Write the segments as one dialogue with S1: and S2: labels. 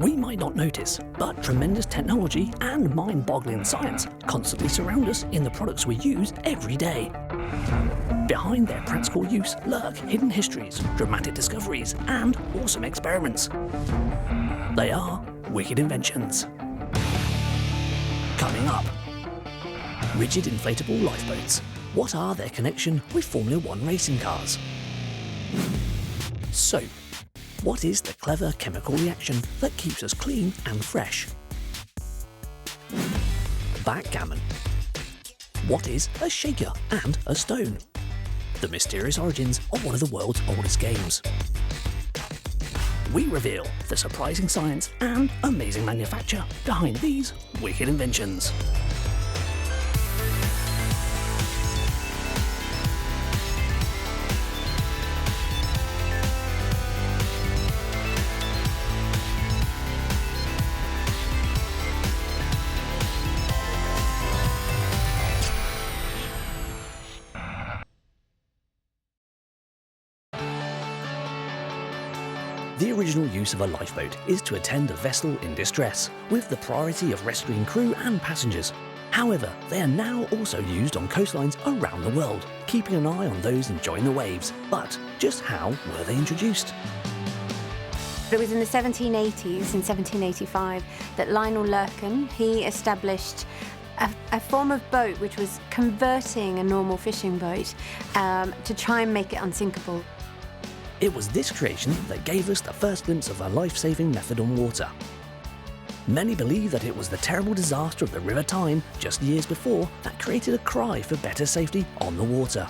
S1: We might not notice, but tremendous technology and mind-boggling science constantly surround us in the products we use every day. Behind their practical use lurk hidden histories, dramatic discoveries, and awesome experiments. They are Wicked Inventions. Coming up, rigid inflatable lifeboats. What are their connection with Formula One racing cars? Soap. What is the clever chemical reaction that keeps us clean and fresh? Backgammon. What is a shaker and a stone? The mysterious origins of one of the world's oldest games. We reveal the surprising science and amazing manufacture behind these wicked inventions. The original use of a lifeboat is to attend a vessel in distress, with the priority of rescuing crew and passengers. However, they are now also used on coastlines around the world, keeping an eye on those enjoying the waves. But just how were they introduced?
S2: It was in the 1780s, in 1785, that Lionel Lurkin, he established a form of boat which was converting a normal fishing boat to try and make it unsinkable.
S1: It was this creation that gave us the first glimpse of a life-saving method on water. Many believe that it was the terrible disaster of the River Tyne just years before that created a cry for better safety on the water.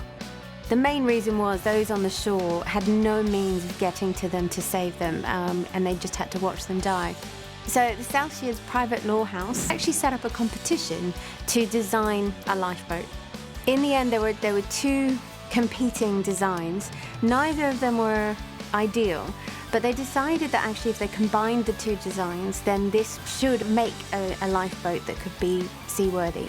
S2: The main reason was those on the shore had no means of getting to them to save them, and they just had to watch them die. So the South Shields Private Law House actually set up a competition to design a lifeboat. In the end, there were two competing designs. Neither of them were ideal, but they decided that actually if they combined the two designs, then this should make a lifeboat that could be seaworthy.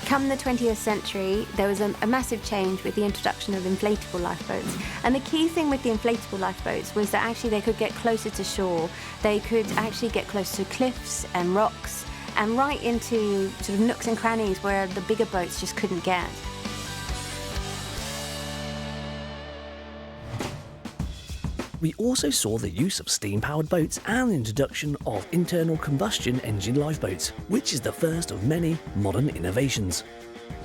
S2: Come the 20th century, there was a massive change with the introduction of inflatable lifeboats. And the key thing with the inflatable lifeboats was that actually they could get closer to shore. They could actually get close to cliffs and rocks and right into sort of nooks and crannies where the bigger boats just couldn't get.
S1: We also saw the use of steam-powered boats and the introduction of internal combustion engine lifeboats, which is the first of many modern innovations.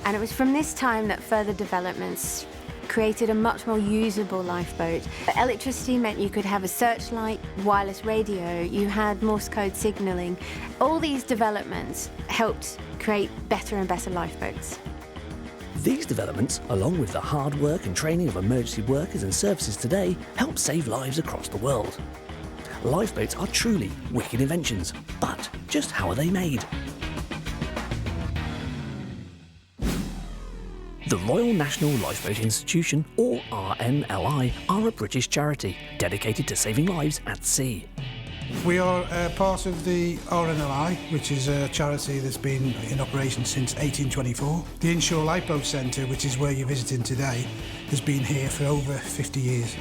S2: And it was from this time that further developments created a much more usable lifeboat. Electricity meant you could have a searchlight, wireless radio, you had Morse code signalling. All these developments helped create better and better lifeboats.
S1: These developments, along with the hard work and training of emergency workers and services today, help save lives across the world. Lifeboats are truly wicked inventions, but just how are they made? The Royal National Lifeboat Institution, or RNLI, are a British charity dedicated to saving lives at sea.
S3: We are part of the RNLI, which is a charity that's been in operation since 1824. The Inshore Lifeboat Centre, which is where you're visiting today, has been here for over 50 years.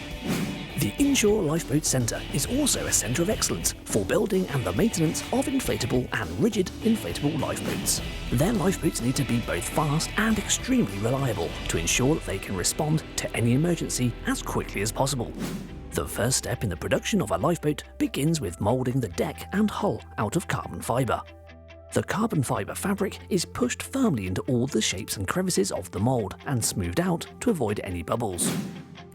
S1: The Inshore Lifeboat Centre is also a centre of excellence for building and the maintenance of inflatable and rigid inflatable lifeboats. Their lifeboats need to be both fast and extremely reliable to ensure that they can respond to any emergency as quickly as possible. The first step in the production of a lifeboat begins with moulding the deck and hull out of carbon fibre. The carbon fibre fabric is pushed firmly into all the shapes and crevices of the mould and smoothed out to avoid any bubbles.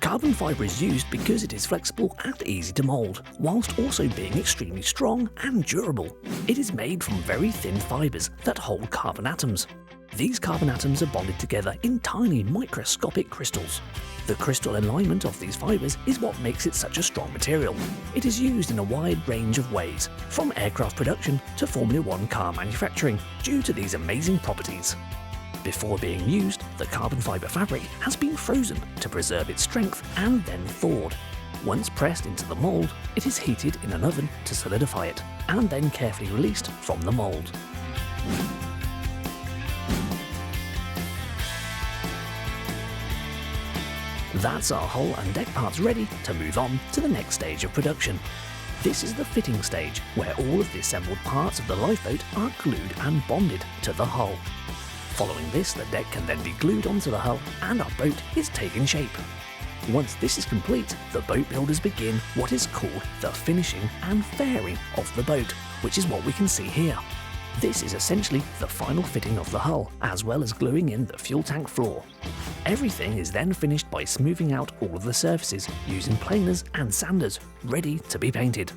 S1: Carbon fibre is used because it is flexible and easy to mould, whilst also being extremely strong and durable. It is made from very thin fibres that hold carbon atoms. These carbon atoms are bonded together in tiny microscopic crystals. The crystal alignment of these fibres is what makes it such a strong material. It is used in a wide range of ways, from aircraft production to Formula One car manufacturing, due to these amazing properties. Before being used, the carbon fibre fabric has been frozen to preserve its strength and then thawed. Once pressed into the mould, it is heated in an oven to solidify it, and then carefully released from the mould. That's our hull and deck parts ready to move on to the next stage of production. This is the fitting stage, where all of the assembled parts of the lifeboat are glued and bonded to the hull. Following this, the deck can then be glued onto the hull and our boat is taken shape. Once this is complete, the boat builders begin what is called the finishing and fairing of the boat, which is what we can see here. This is essentially the final fitting of the hull, as well as gluing in the fuel tank floor. Everything is then finished by smoothing out all of the surfaces using planers and sanders, ready to be painted.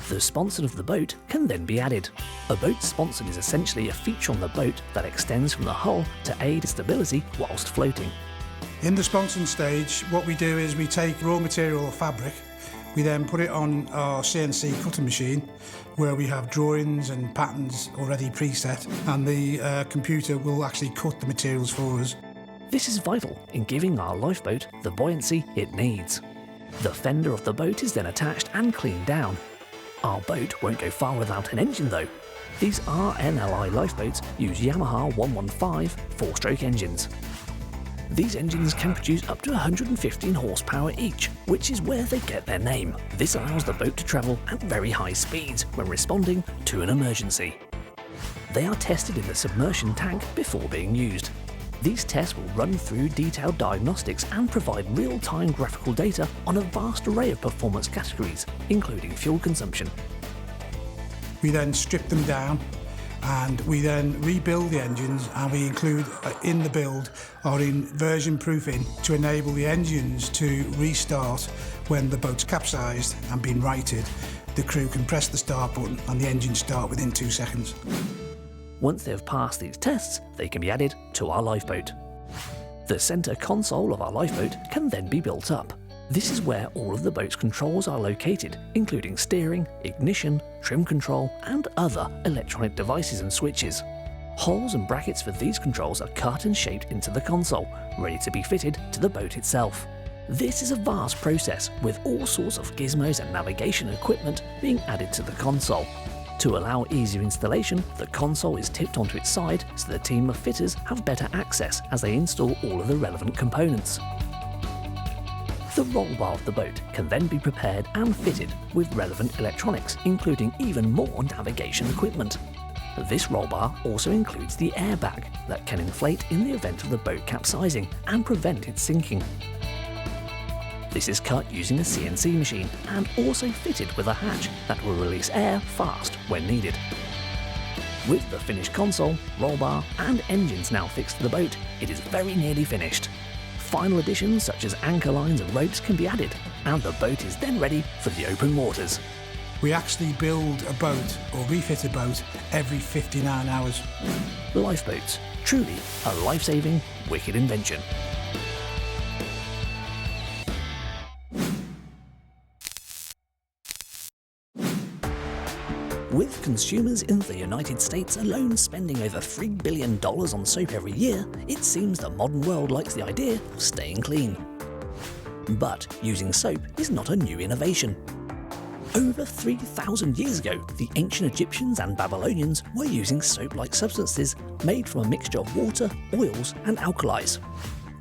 S1: The sponson of the boat can then be added. A boat sponson is essentially a feature on the boat that extends from the hull to aid stability whilst floating.
S3: In the sponson stage, what we do is we take raw material or fabric, we then put it on our CNC cutting machine where we have drawings and patterns already preset, and the computer will actually cut the materials for us.
S1: This is vital in giving our lifeboat the buoyancy it needs. The fender of the boat is then attached and cleaned down. Our boat won't go far without an engine though. These RNLI lifeboats use Yamaha 115 4-stroke engines. These engines can produce up to 115 horsepower each, which is where they get their name. This allows the boat to travel at very high speeds when responding to an emergency. They are tested in the submersion tank before being used. These tests will run through detailed diagnostics and provide real-time graphical data on a vast array of performance categories, including fuel consumption.
S3: We then strip them down and we then rebuild the engines, and we include in the build our inversion proofing to enable the engines to restart when the boat's capsized and been righted. The crew can press the start button and the engines start within 2 seconds.
S1: Once they have passed these tests, they can be added to our lifeboat. The centre console of our lifeboat can then be built up. This is where all of the boat's controls are located, including steering, ignition, trim control, and other electronic devices and switches. Holes and brackets for these controls are cut and shaped into the console, ready to be fitted to the boat itself. This is a vast process, with all sorts of gizmos and navigation equipment being added to the console. To allow easier installation, the console is tipped onto its side so the team of fitters have better access as they install all of the relevant components. The roll bar of the boat can then be prepared and fitted with relevant electronics, including even more navigation equipment. This roll bar also includes the airbag that can inflate in the event of the boat capsizing and prevent it sinking. This is cut using a CNC machine and also fitted with a hatch that will release air fast when needed. With the finished console, roll bar and engines now fixed to the boat, it is very nearly finished. Final additions such as anchor lines and ropes can be added, and the boat is then ready for the open waters.
S3: We actually build a boat or refit a boat every 59 hours.
S1: Lifeboats, truly a life-saving wicked invention. With consumers in the United States alone spending over $3 billion on soap every year, it seems the modern world likes the idea of staying clean. But using soap is not a new innovation. Over 3,000 years ago, the ancient Egyptians and Babylonians were using soap-like substances made from a mixture of water, oils, and alkalis.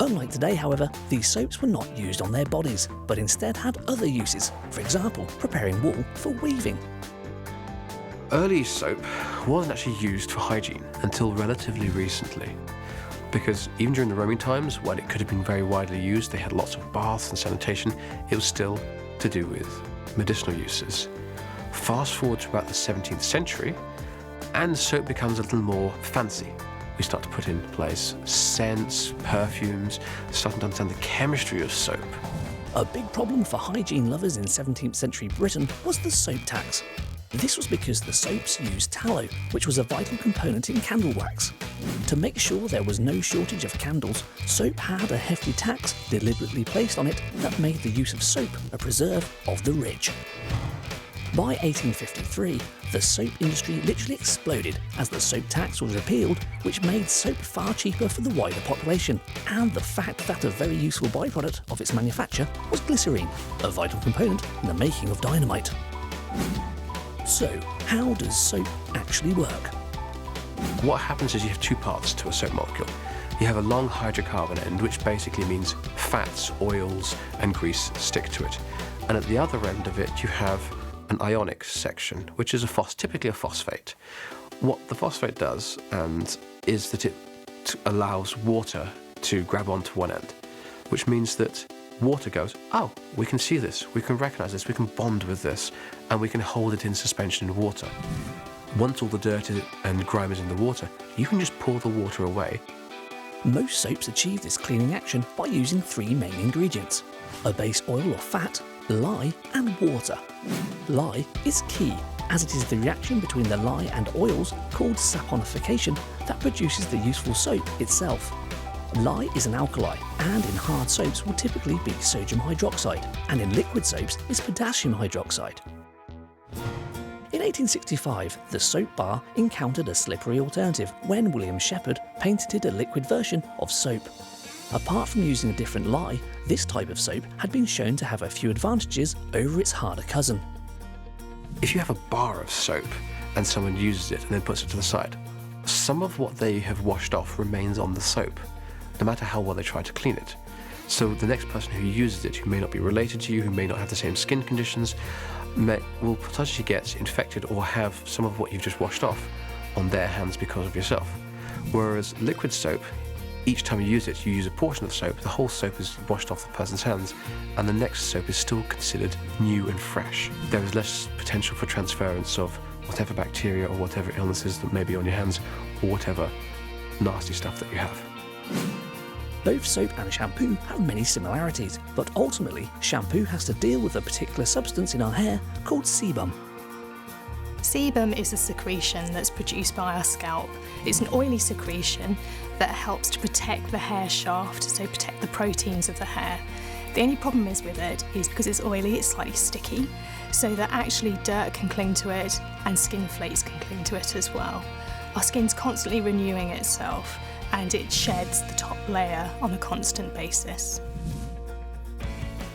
S1: Unlike today, however, these soaps were not used on their bodies, but instead had other uses, for example, preparing wool for weaving.
S4: Early soap wasn't actually used for hygiene until relatively recently, because even during the Roman times, when it could have been very widely used, they had lots of baths and sanitation, it was still to do with medicinal uses. Fast forward to about the 17th century, and soap becomes a little more fancy. We start to put in place scents, perfumes, starting to understand the chemistry of soap.
S1: A big problem for hygiene lovers in 17th century Britain was the soap tax. This was because the soaps used tallow, which was a vital component in candle wax. To make sure there was no shortage of candles, soap had a hefty tax deliberately placed on it that made the use of soap a preserve of the rich. By 1853, the soap industry literally exploded as the soap tax was repealed, which made soap far cheaper for the wider population, and the fact that a very useful byproduct of its manufacture was glycerine, a vital component in the making of dynamite. So, how does soap actually work?
S4: What happens is you have two parts to a soap molecule. You have a long hydrocarbon end, which basically means fats, oils, and grease stick to it. and at the other end of it you have an ionic section, which is typically a phosphate. What the phosphate does is that it allows water to grab onto one end, which means that water goes, oh, we can see this, we can recognize this, we can bond with this, and we can hold it in suspension in water. Once all the dirt and grime is in the water, you can just pour the water away.
S1: Most soaps achieve this cleaning action by using 3 main ingredients: a base oil or fat, lye, and water. Lye is key, as it is the reaction between the lye and oils called saponification that produces the useful soap itself. Lye is an alkali, and in hard soaps will typically be sodium hydroxide, and in liquid soaps is potassium hydroxide. In 1865, the soap bar encountered a slippery alternative when William Shepherd patented a liquid version of soap. Apart from using a different lye, this type of soap had been shown to have a few advantages over its harder cousin.
S4: If you have a bar of soap and someone uses it and then puts it to the side, some of what they have washed off remains on the soap, no matter how well they try to clean it. So the next person who uses it, who may not be related to you, who may not have the same skin conditions, will potentially get infected or have some of what you've just washed off on their hands because of yourself. Whereas liquid soap, each time you use it, you use a portion of soap, the whole soap is washed off the person's hands, and the next soap is still considered new and fresh. There is less potential for transference of whatever bacteria or whatever illnesses that may be on your hands, or whatever nasty stuff that you have.
S1: Both soap and shampoo have many similarities, but ultimately shampoo has to deal with a particular substance in our hair called sebum.
S5: Sebum is a secretion that's produced by our scalp. It's an oily secretion that helps to protect the hair shaft, so protect the proteins of the hair. The only problem is with it is because it's oily, it's slightly sticky, so that actually dirt can cling to it and skin flakes can cling to it as well. Our skin's constantly renewing itself and it sheds the top layer on a constant basis.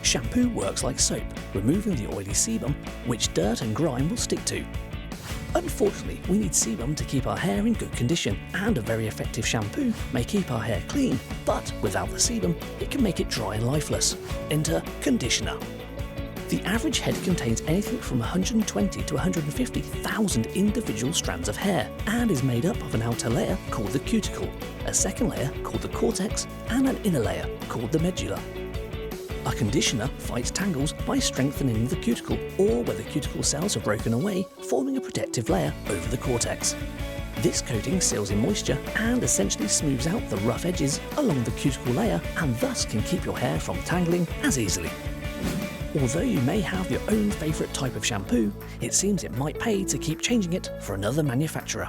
S1: Shampoo works like soap, removing the oily sebum, which dirt and grime will stick to. Unfortunately, we need sebum to keep our hair in good condition, and a very effective shampoo may keep our hair clean, but without the sebum, it can make it dry and lifeless. Enter conditioner. The average head contains anything from 120 to 150,000 individual strands of hair, and is made up of an outer layer called the cuticle, a second layer called the cortex, and an inner layer called the medulla. A conditioner fights tangles by strengthening the cuticle, or where the cuticle cells are broken away, forming a protective layer over the cortex. This coating seals in moisture and essentially smooths out the rough edges along the cuticle layer, and thus can keep your hair from tangling as easily. Although you may have your own favourite type of shampoo, it seems it might pay to keep changing it for another manufacturer.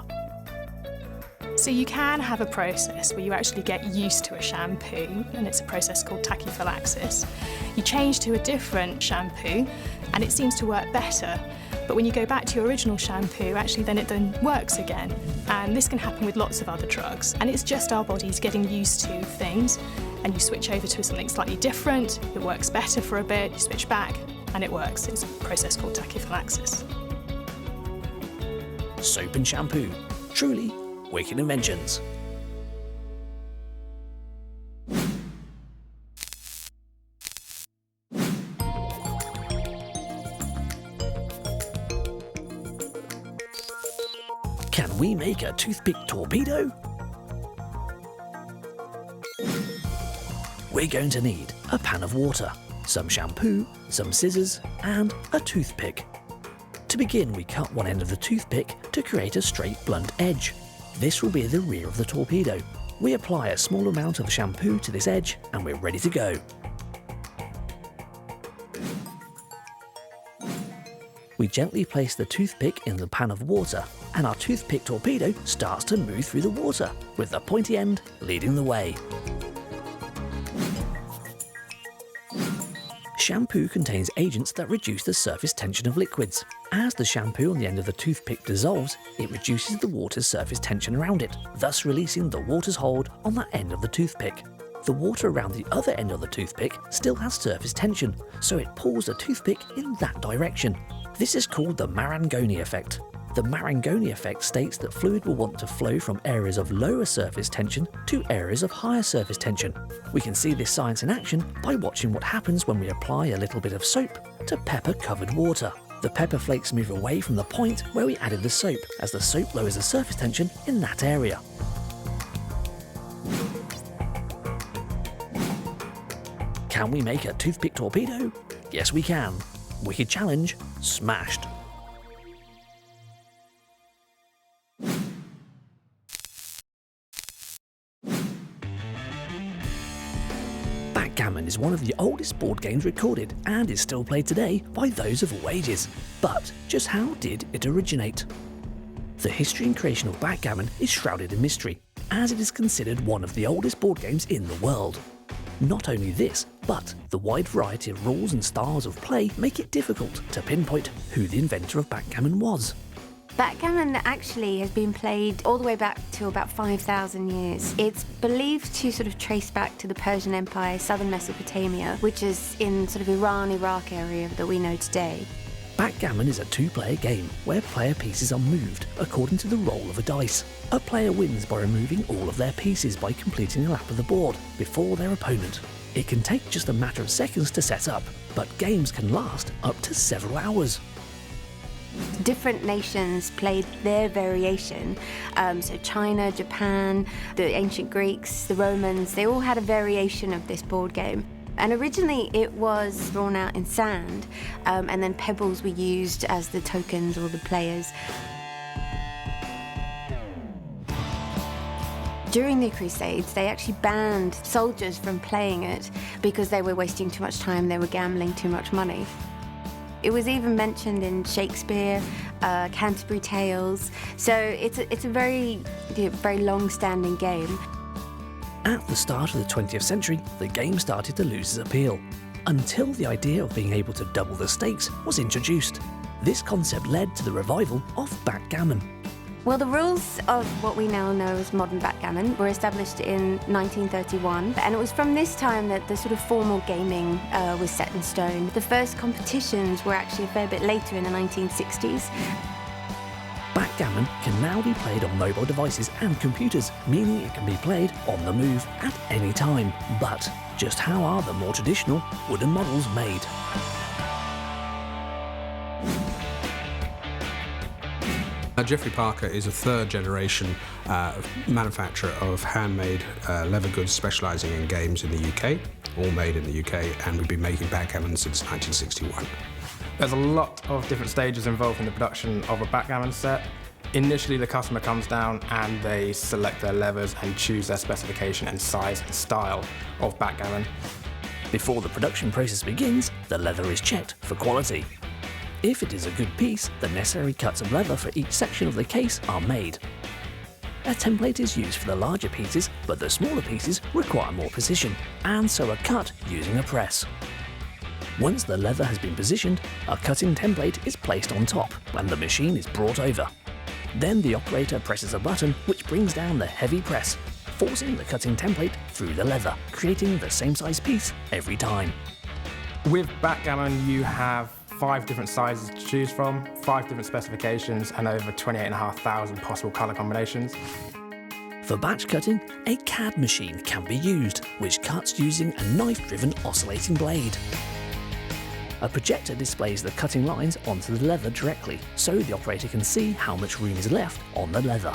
S5: So you can have a process where you actually get used to a shampoo, and it's a process called tachyphylaxis. You change to a different shampoo and it seems to work better, but when you go back to your original shampoo, actually then it works again. And this can happen with lots of other drugs, and it's just our bodies getting used to things, and you switch over to something slightly different, it works better for a bit, you switch back and it works. It's a process called tachyphylaxis.
S1: Soap and shampoo. Truly Wicked Inventions. Can we make a toothpick torpedo? We're going to need a pan of water, some shampoo, some scissors, and a toothpick. To begin, we cut one end of the toothpick to create a straight blunt edge. This will be the rear of the torpedo. We apply a small amount of shampoo to this edge and we're ready to go. We gently place the toothpick in the pan of water, and our toothpick torpedo starts to move through the water, with the pointy end leading the way. Shampoo contains agents that reduce the surface tension of liquids. As the shampoo on the end of the toothpick dissolves, it reduces the water's surface tension around it, thus releasing the water's hold on that end of the toothpick. The water around the other end of the toothpick still has surface tension, so it pulls the toothpick in that direction. This is called the Marangoni Effect. The Marangoni Effect states that fluid will want to flow from areas of lower surface tension to areas of higher surface tension. We can see this science in action by watching what happens when we apply a little bit of soap to pepper-covered water. The pepper flakes move away from the point where we added the soap, as the soap lowers the surface tension in that area. Can we make a toothpick torpedo? Yes, we can. Wicked challenge smashed. Backgammon is one of the oldest board games recorded and is still played today by those of all ages. But just how did it originate? The history and creation of backgammon is shrouded in mystery, as it is considered one of the oldest board games in the world. Not only this, but the wide variety of rules and styles of play make it difficult to pinpoint who the inventor of backgammon was.
S2: Backgammon actually has been played all the way back to about 5,000 years. It's believed to sort of trace back to the Persian Empire, southern Mesopotamia, which is in sort of Iran, Iraq area that we know today.
S1: Backgammon is a two-player game where player pieces are moved according to the roll of a dice. A player wins by removing all of their pieces by completing a lap of the board before their opponent. It can take just a matter of seconds to set up, but games can last up to several hours.
S2: Different nations played their variation. So China, Japan, the ancient Greeks, the Romans, they all had a variation of this board game. And originally it was drawn out in sand, and then pebbles were used as the tokens or the players. During the Crusades, they actually banned soldiers from playing it because they were wasting too much time, they were gambling too much money. It was even mentioned in Shakespeare, Canterbury Tales, so it's a very long-standing game.
S1: At the start of the 20th century, the game started to lose its appeal, until the idea of being able to double the stakes was introduced. This concept led to the revival of backgammon.
S2: Well, the rules of what we now know as modern backgammon were established in 1931, and it was from this time that the sort of formal gaming was set in stone. The first competitions were actually a fair bit later in the 1960s.
S1: Backgammon can now be played on mobile devices and computers, meaning it can be played on the move at any time. But just how are the more traditional wooden models made?
S6: Geoffrey Parker is a third-generation manufacturer of handmade leather goods specialising in games in the UK, all made in the UK, and we've been making backgammon since 1961.
S7: There's a lot of different stages involved in the production of a backgammon set. Initially, the customer comes down and they select their levers and choose their specification and size and style of backgammon.
S1: Before the production process begins, the leather is checked for quality. If it is a good piece, the necessary cuts of leather for each section of the case are made. A template is used for the larger pieces, but the smaller pieces require more precision, and so are cut using a press. Once the leather has been positioned, a cutting template is placed on top and the machine is brought over. Then the operator presses a button which brings down the heavy press, forcing the cutting template through the leather, creating the same size piece every time.
S7: With backgammon, you have 5 different sizes to choose from, 5 different specifications, and over 28,500 possible colour combinations.
S1: For batch cutting, a CAD machine can be used, which cuts using a knife-driven oscillating blade. A projector displays the cutting lines onto the leather directly, so the operator can see how much room is left on the leather.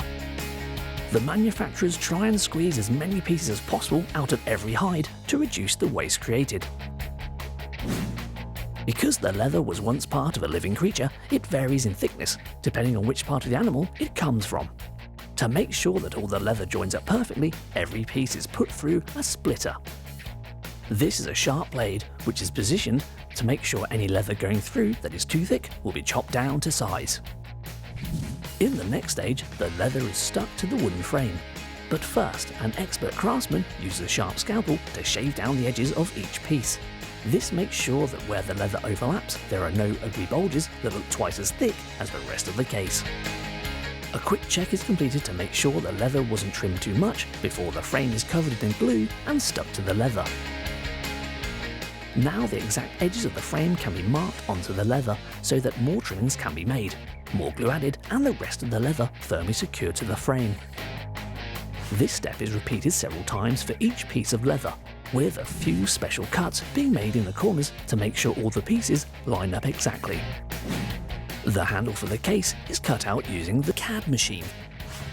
S1: The manufacturers try and squeeze as many pieces as possible out of every hide to reduce the waste created. Because the leather was once part of a living creature, it varies in thickness, depending on which part of the animal it comes from. To make sure that all the leather joins up perfectly, every piece is put through a splitter. This is a sharp blade, which is positioned to make sure any leather going through that is too thick will be chopped down to size. In the next stage, the leather is stuck to the wooden frame. But first, an expert craftsman uses a sharp scalpel to shave down the edges of each piece. This makes sure that where the leather overlaps, there are no ugly bulges that look twice as thick as the rest of the case. A quick check is completed to make sure the leather wasn't trimmed too much before the frame is covered in glue and stuck to the leather. Now the exact edges of the frame can be marked onto the leather so that more trimmings can be made. more glue added, and the rest of the leather firmly secured to the frame. This step is repeated several times for each piece of leather, with a few special cuts being made in the corners to make sure all the pieces line up exactly. The handle for the case is cut out using the CAD machine.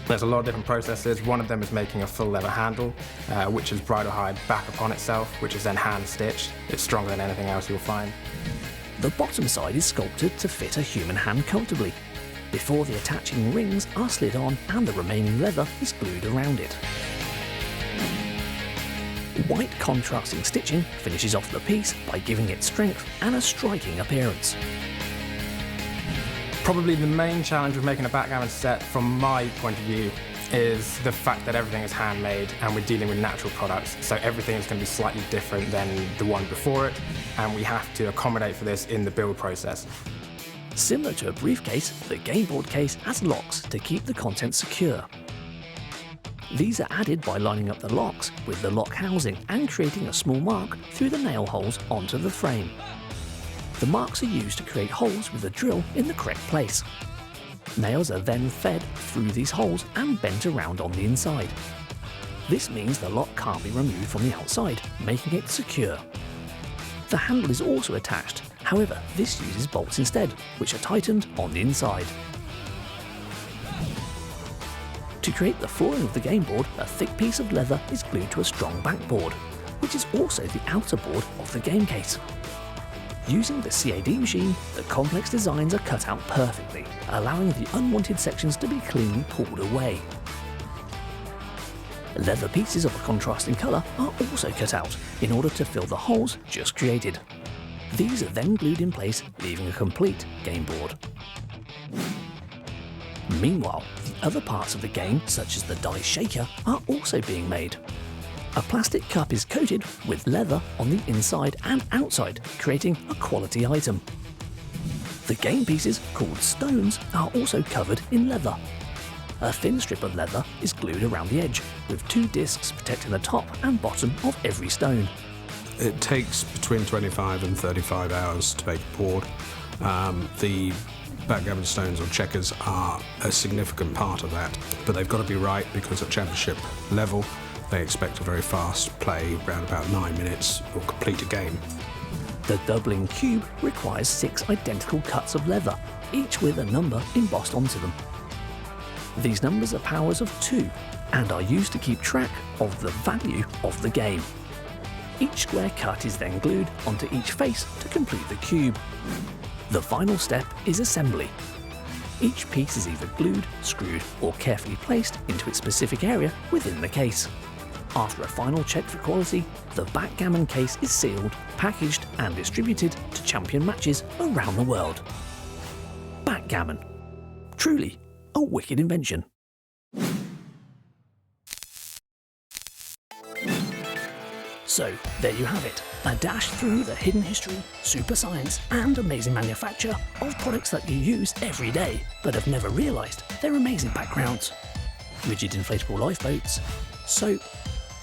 S7: There's a lot of different processes. One of them is making a full leather handle, which is bridle hide back upon itself, which is then hand stitched. It's stronger than anything else you'll find.
S1: The bottom side is sculpted to fit a human hand comfortably, before the attaching rings are slid on and the remaining leather is glued around it. White contrasting stitching finishes off the piece by giving it strength and a striking appearance.
S7: Probably the main challenge with making a backgammon set, from my point of view, is the fact that everything is handmade and we're dealing with natural products, so everything is going to be slightly different than the one before it, and we have to accommodate for this in the build process.
S1: Similar to a briefcase, the game board case has locks to keep the contents secure. These are added by lining up the locks with the lock housing and creating a small mark through the nail holes onto the frame. The marks are used to create holes with a drill in the correct place. Nails are then fed through these holes and bent around on the inside. This means the lock can't be removed from the outside, making it secure. The handle is also attached, however this uses bolts instead, which are tightened on the inside. To create the flooring of the game board, a thick piece of leather is glued to a strong backboard, which is also the outer board of the game case. Using the CAD machine, the complex designs are cut out perfectly, allowing the unwanted sections to be cleanly pulled away. Leather pieces of a contrasting colour are also cut out in order to fill the holes just created. These are then glued in place, leaving a complete game board. Meanwhile, the other parts of the game, such as the die shaker, are also being made. A plastic cup is coated with leather on the inside and outside, creating a quality item. The game pieces, called stones, are also covered in leather. A thin strip of leather is glued around the edge, with 2 discs protecting the top and bottom of every stone.
S6: It takes between 25 and 35 hours to make a board. The backgammon stones or checkers are a significant part of that, but they've got to be right because at championship level they expect a very fast play, around about 9 minutes, or complete a game.
S1: The doubling cube requires 6 identical cuts of leather, each with a number embossed onto them. These numbers are powers of 2 and are used to keep track of the value of the game. Each square cut is then glued onto each face to complete the cube. The final step is assembly. Each piece is either glued, screwed, or carefully placed into its specific area within the case. After a final check for quality, the backgammon case is sealed, packaged, and distributed to champion matches around the world. Backgammon. Truly a wicked invention. So, there you have it, a dash through the hidden history, super science, and amazing manufacture of products that you use every day, but have never realised their amazing backgrounds. Rigid inflatable lifeboats, soap,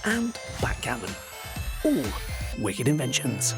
S1: and backgammon. All wicked inventions.